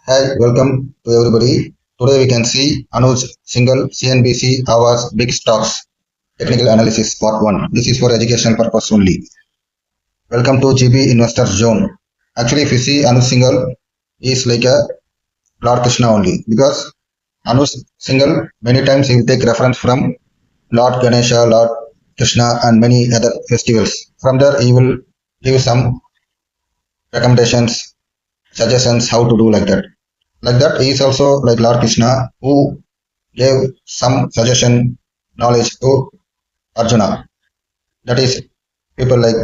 Hi, welcome to everybody. Today we can see Anuj single cnbc awaaz big stocks technical analysis part 1. This is for educational purpose only. Welcome to GB Investor Zone. Actually, if you see Anuj single is like a Lord Krishna only because Anuj single many times he will take reference from Lord Ganesha, Lord Krishna, and many other festivals. From there, he will give some recommendations, suggestions how to do like that. Like that, he is also like Lord Krishna who gave some suggestion knowledge to Arjuna. That is people like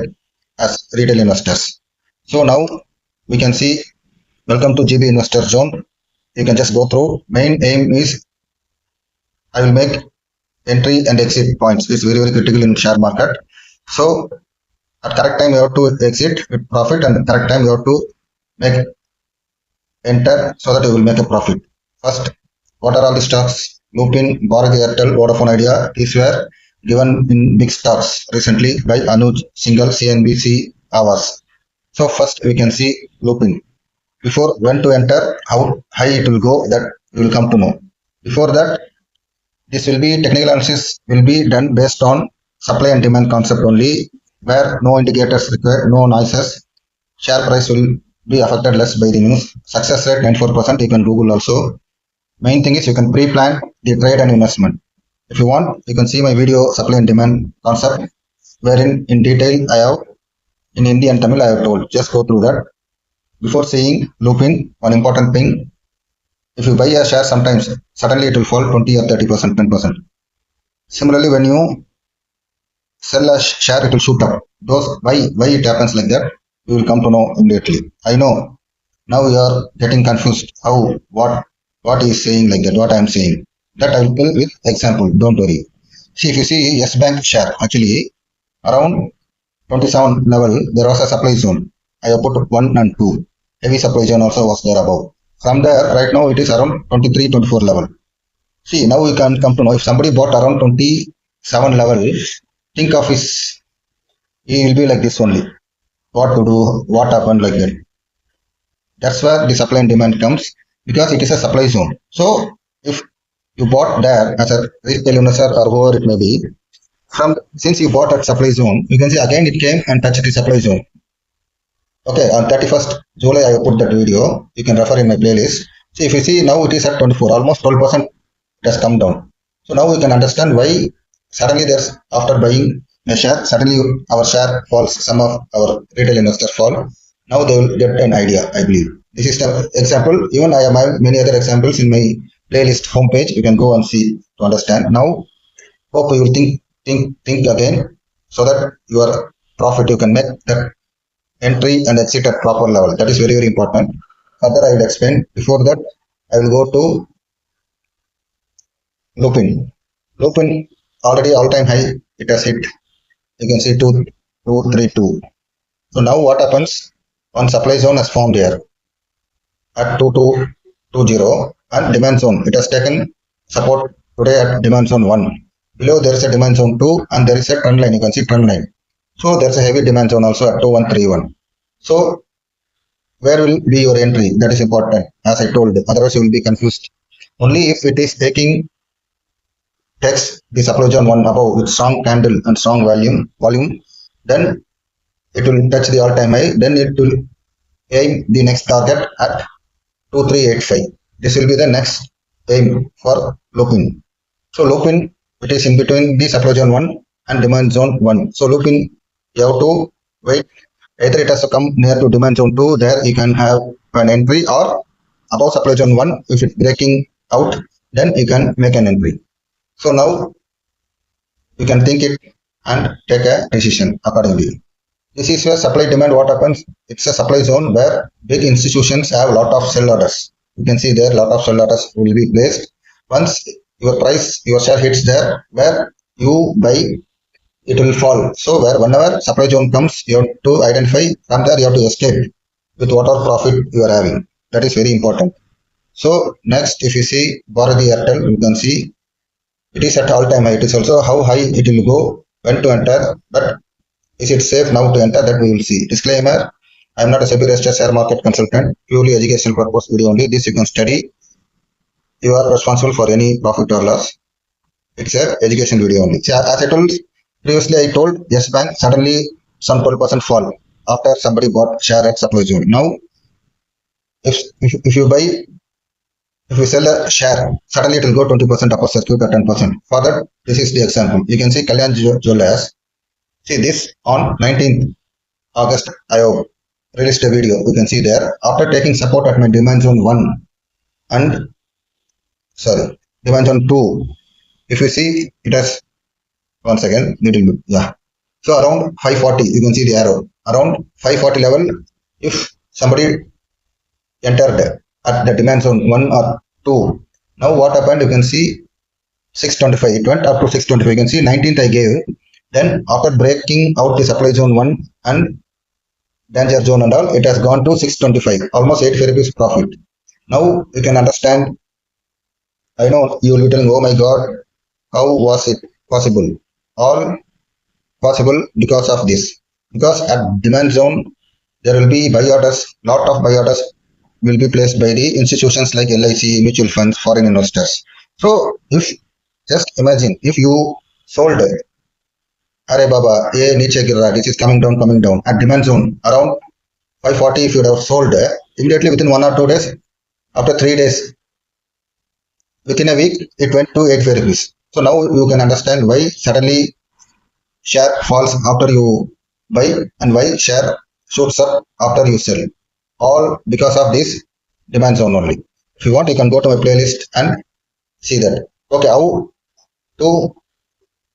as retail investors. So now we can see welcome to GB Investor Zone. You can just go through. Main aim is I will make entry and exit points. This is very critical in share market. So at correct time you have to exit with profit and at correct time you have to make enter so that you will make a profit. First, what are all the stocks? Lupin, Bharat Airtel, Vodafone Idea. These were given in big stocks recently by Anuj single cnbc awaaz. So first we can see Lupin. Before when to enter, how high it will go, that you will come to know. Before that, this will be technical analysis will be done based on supply and demand concept only, where no indicators required, no noises. Share price will be affected less by the news. Success rate 94%. You can Google also. Main thing is you can pre-plan the trade and investment. If you want, you can see my video supply and demand concept, wherein in detail I have in Hindi and Tamil I have told. Just go through that. Before seeing Lupin, one important thing, if you buy a share sometimes suddenly it will fall 20 or 30%, 10%. Similarly, when you sell a share, it will shoot up. Those why it happens like that, you will come to know immediately. I know now you are getting confused. How what he is saying like that, what I am saying. That I will tell with example. Don't worry. See, if you see Yes Bank share, actually around 27 level, there was a supply zone. I have put 1 and 2. Heavy supply zone also was there above. From there, right now it is around 23, 24 level. See, now we can come to know if somebody bought around 27 level, think of his, he will be like this only. What to do, what happened like that. That's where the supply and demand comes because it is a supply zone. So if you bought there as a retail investor or whoever it may be, from since you bought at supply zone, you can see again it came and touched the supply zone. Okay, on 31st July I put that video. You can refer in my playlist. See, if you see now it is at 24, almost 12% it has come down. So now we can understand why suddenly there's after buying a share, suddenly our share falls, some of our retail investors fall. Now they will get an idea, I believe. This is the example. Even I have many other examples in my playlist homepage. You can go and see to understand. Now hope you will think again so that your profit you can make that entry and exit at proper level. That is very important. Further, I will explain. Before that, I will go to Lupin. Lupin already all-time high. It has hit. You can see 2232. So now what happens? One supply zone has formed here at 2220 and demand zone. It has taken support today at demand zone 1. Below there is a demand zone 2 and there is a trend line. You can see trend line. So there's a heavy demand zone also at 2131. So where will be your entry? That is important, as I told. Otherwise, you will be confused. Only if it is takes the supply zone one above with strong candle and strong volume, then it will touch the all-time high. Then it will aim the next target at 2385. This will be the next aim for Lupin. So Lupin, it is in between the supply zone one and demand zone one. So Lupin, you have to wait. Either it has to come near to demand zone 2, there you can have an entry, or above supply zone 1, if it's breaking out, then you can make an entry. So now you can think it and take a decision accordingly. This is where supply demand what happens. It's a supply zone where big institutions have a lot of sell orders. You can see there a lot of sell orders will be placed. Once your price, your share hits there, where you buy, it will fall. So whenever supply zone comes, you have to identify. From there, you have to escape with whatever profit you are having. That is very important. So next, if you see Bharati Airtel, you can see it is at all-time high. It is also how high it will go, when to enter, but is it safe now to enter, that we will see. Disclaimer, I am not a semi-registered share market consultant, purely educational purpose video only. This you can study. You are responsible for any profit or loss. It's a education video only. See, as I told previously, I told yes bank suddenly some 12% fall after somebody bought share at supply zone. Now, if you buy, if you sell a share, suddenly it will go 20% upper circuit or 10%. For that, this is the example. You can see Kalyan Jewelers. See this on 19th August. I have released a video. You can see there after taking support at my demand zone 1 and sorry demand zone 2. If you see it has once again little bit, yeah. So around 540 you can see the arrow around 540 level. If somebody entered at the demand zone 1 or 2, now what happened, you can see 625 it went up to 625. You can see 19th I gave, then after breaking out the supply zone 1 and danger zone and all, it has gone to 625, almost 85 rupees profit. Now you can understand. I know you will be telling, oh my god, how was it possible? All possible because of this. Because at demand zone, there will be buy orders, lot of buy orders will be placed by the institutions like LIC, mutual funds, foreign investors. So if just imagine if you sold Are Baba, niche gira, this is coming down at demand zone around 540. If you would have sold immediately within 1 or 2 days, after 3 days, within a week, it went to 85 rupees. So now you can understand why suddenly share falls after you buy and why share shoots up after you sell. All because of this demand zone only. If you want, you can go to my playlist and see that. Okay, how to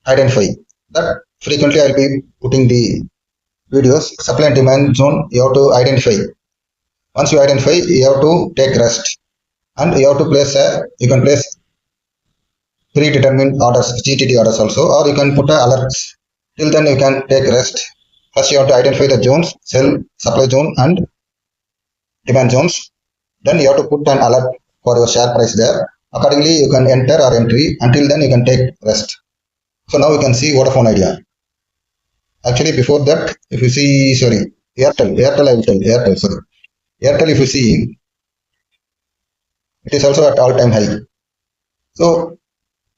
identify that? Frequently I'll be putting the videos. Supply and demand zone you have to identify. Once you identify, you have to take rest and you have to place you can place predetermined orders, GTT orders also, or you can put alerts. Till then you can take rest. First you have to identify the zones, sell, supply zone and demand zones. Then you have to put an alert for your share price there. Accordingly you can enter or entry. Until then you can take rest. So now you can see Vodafone idea. Actually before that, if you see, sorry, Airtel I will tell, sorry. Airtel, if you see, it is also at all-time high. So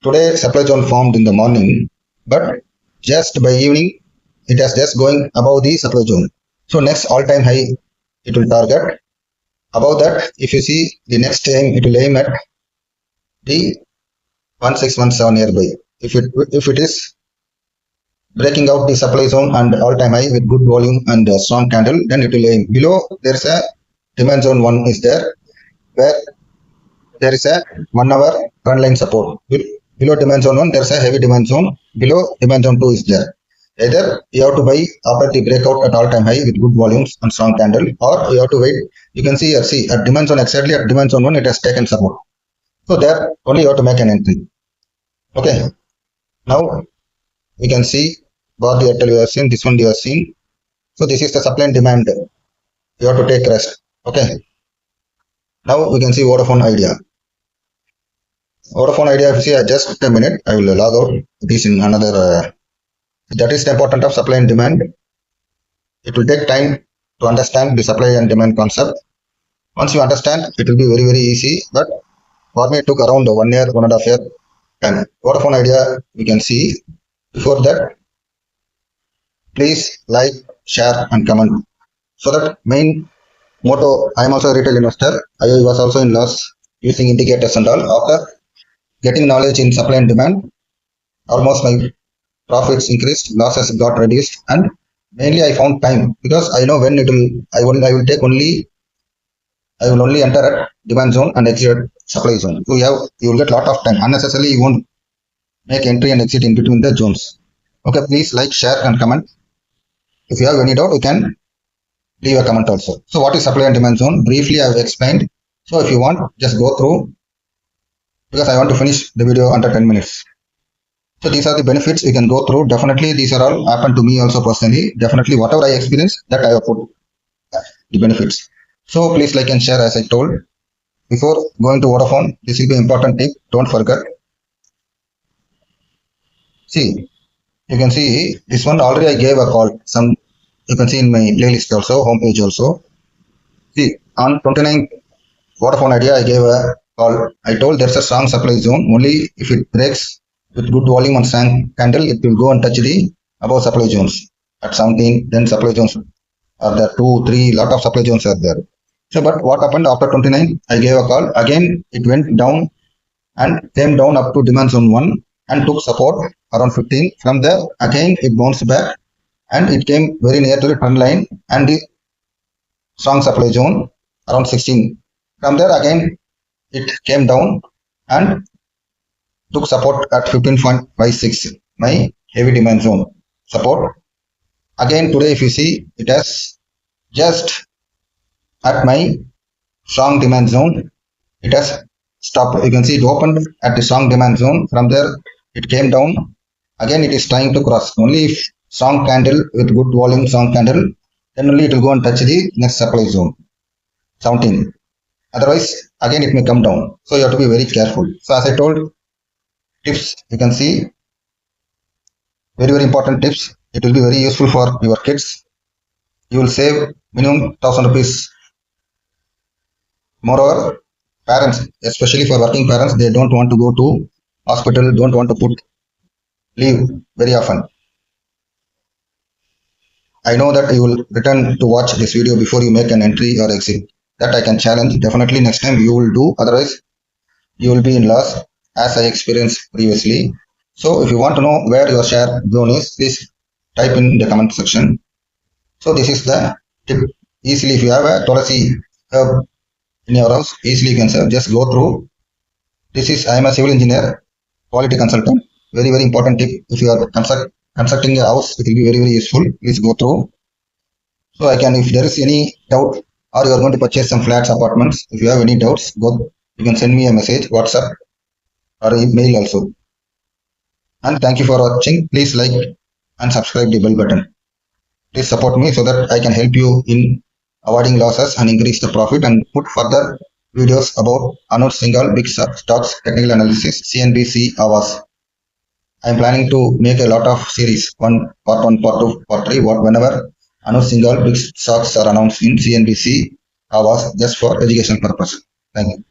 today supply zone formed in the morning, but just by evening, it is just going above the supply zone. So next all-time high, it will target. Above that, if you see the next aim, it will aim at the 1617 nearby. If it is breaking out the supply zone and all-time high with good volume and a strong candle, then it will aim. Below, there is a demand zone 1 is there, where there is a 1 hour trend line support. Below demand zone 1, there is a heavy demand zone. Below demand zone 2 is there. Either you have to buy after the breakout at all-time high with good volumes and strong candle, or you have to wait. You can see here, see at demand zone, exactly at demand zone 1, it has taken support. So there only you have to make an entry. Okay. Now we can see what the Airtel you have seen, this one you have seen. So this is the supply and demand. You have to take rest. Okay. Now we can see Vodafone idea. Vodafone idea, if you see, just a minute, I will log out. It is in another. That is the importance of supply and demand. It will take time to understand the supply and demand concept. Once you understand, it will be very, very easy. But for me, it took around 1 year, 1.5 year time. Vodafone idea, we can see. Before that, please like, share, and comment. So that main motto, I am also a retail investor. I was also in loss using indicators and all. After getting knowledge in supply and demand, almost my profits increased, losses got reduced, and mainly I found time because I know when it will. I will only enter at demand zone and exit at supply zone. So you will get lot of time. Unnecessarily you won't make entry and exit in between the zones. Okay, please like, share, and comment. If you have any doubt, you can leave a comment also. So what is supply and demand zone? Briefly I have explained. So if you want, just go through because I want to finish the video under 10 minutes. So these are the benefits you can go through. Definitely these are all happened to me also personally. Definitely whatever I experienced, that I have put the benefits. So please like and share as I told. Before going to Vodafone, this will be important tip. Don't forget. See, you can see this one already I gave a call some You can see in my playlist also, homepage also. See, on 29th Vodafone idea, I gave a call. I told there's a strong supply zone. Only if it breaks with good volume and strong candle, it will go and touch the above supply zones. At 17, then supply zones are there, 2, 3, lot of supply zones are there. So, but what happened after 29? I gave a call. Again, it went down and came down up to demand zone 1 and took support around 15. From there, again, it bounced back and it came very near to the trend line and the strong supply zone around 16. From there, again, it came down and took support at 15.56, my heavy demand zone support. Again, today, if you see, it has just at my strong demand zone, it has stopped. You can see it opened at the strong demand zone. From there, it came down. Again, it is trying to cross. Only if strong candle with good volume, strong candle, then only it will go and touch the next supply zone, 17. Otherwise, again, it may come down. So you have to be very careful. So as I told, tips, you can see, very, very important tips. It will be very useful for your kids. You will save minimum 1,000 rupees. Moreover, parents, especially for working parents, they don't want to go to hospital, don't want to put leave very often. I know that you will return to watch this video before you make an entry or exit. That I can challenge. Definitely next time you will do. Otherwise, you will be in loss as I experienced previously. So if you want to know where your share zone is, please type in the comment section. So this is the tip. Easily, if you have a tulsi herb in your house, easily you can just go through. This is, I am a civil engineer, quality consultant. Very, very important tip. If you are constructing a house, it will be very, very useful. Please go through. So I can, if there is any doubt, or you are going to purchase some flats, apartments, if you have any doubts, you can send me a message, WhatsApp or email also. And thank you for watching. Please like and subscribe the bell button. Please support me so that I can help you in avoiding losses and increase the profit and put further videos about Anuj single big stocks technical analysis, cnbc awaaz. I am planning to make a lot of series, one, part 1, part 2, part 3, whenever Anuj single big stocks are announced in cnbc awaaz, just for education purpose. Thank you.